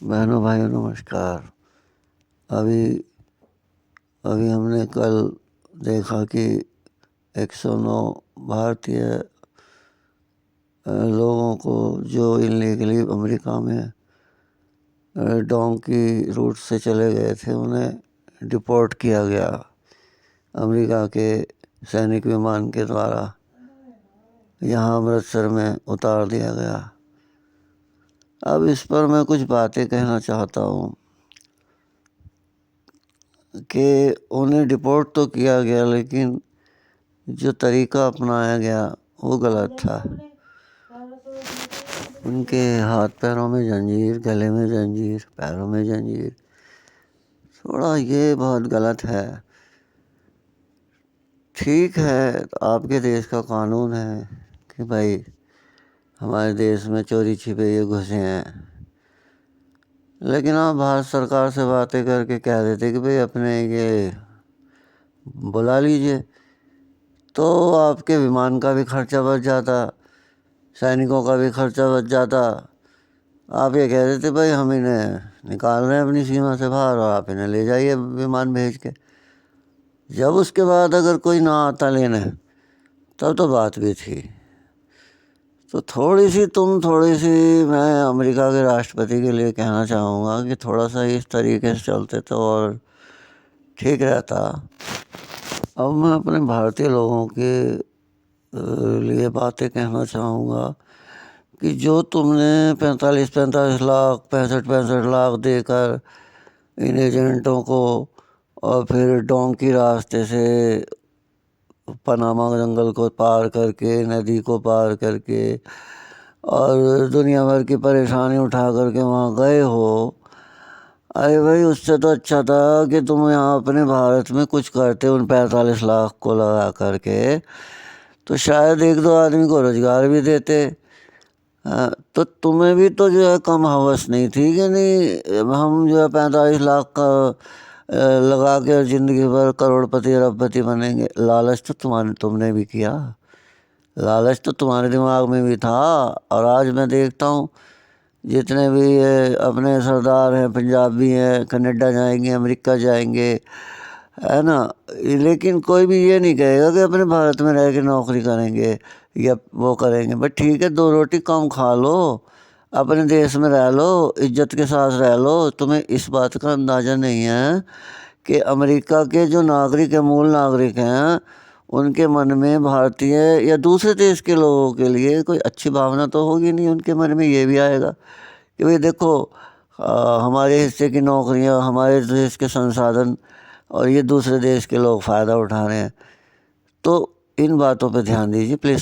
बहनों भाइयों नमस्कार। अभी अभी हमने कल देखा कि 109 भारतीय लोगों को जो इलीगली अमेरिका में डोंकी रूट से चले गए थे उन्हें डिपोर्ट किया गया अमेरिका के सैनिक विमान के द्वारा। यहाँ अमृतसर में उतार दिया गया। अब इस पर मैं कुछ बातें कहना चाहता हूँ कि उन्हें डिपोर्ट तो किया गया लेकिन जो तरीका अपनाया गया वो गलत था। उनके हाथ पैरों में जंजीर, गले में जंजीर, पैरों में जंजीर, थोड़ा ये बहुत गलत है। ठीक है, आपके देश का कानून है कि भाई हमारे देश में चोरी छिपे ये घुसे हैं, लेकिन आप भारत सरकार से बातें करके कह देते कि भाई अपने ये बुला लीजिए, तो आपके विमान का भी खर्चा बच जाता, सैनिकों का भी खर्चा बच जाता। आप ये कह देते भाई हम इन्हें निकाल रहे हैं अपनी सीमा से बाहर और आप इन्हें ले जाइए विमान भेज के। जब उसके बाद अगर कोई ना आता लेने तब तो बात भी थी। तो थोड़ी सी मैं अमेरिका के राष्ट्रपति के लिए कहना चाहूँगा कि थोड़ा सा इस तरीके से चलते तो और ठीक रहता। अब मैं अपने भारतीय लोगों के लिए बातें कहना चाहूँगा कि जो तुमने 45 लाख 65 लाख देकर इन एजेंटों को और फिर डोंकी रास्ते से पनामा जंगल को पार करके, नदी को पार करके और दुनिया भर की परेशानी उठा करके वहाँ गए हो, अरे भाई उससे तो अच्छा था कि तुम यहाँ अपने भारत में कुछ करते उन 45 लाख को लगा करके, तो शायद एक दो आदमी को रोजगार भी देते। तो तुम्हें भी तो जो है कम हवस नहीं थी कि नहीं हम जो है 45 लाख का लगा के ज़िंदगी भर करोड़पति अरबपति बनेंगे। लालच तो तुमने भी किया, लालच तो तुम्हारे दिमाग में भी था। और आज मैं देखता हूँ जितने भी अपने सरदार हैं, पंजाबी हैं, कनाडा जाएंगे, अमेरिका जाएंगे, है ना, लेकिन कोई भी ये नहीं कहेगा कि अपने भारत में रह के नौकरी करेंगे या वो करेंगे। बट ठीक है, दो रोटी कम खा लो, अपने देश में रह लो, इज्जत के साथ रह लो। तुम्हें इस बात का अंदाज़ा नहीं है कि अमेरिका के जो नागरिक हैं, मूल नागरिक हैं, उनके मन में भारतीय या दूसरे देश के लोगों के लिए कोई अच्छी भावना तो होगी नहीं। उनके मन में ये भी आएगा कि भाई देखो हमारे हिस्से की नौकरियां, हमारे देश के संसाधन और ये दूसरे देश के लोग फ़ायदा उठा रहे हैं। तो इन बातों पे ध्यान दीजिए प्लीज़।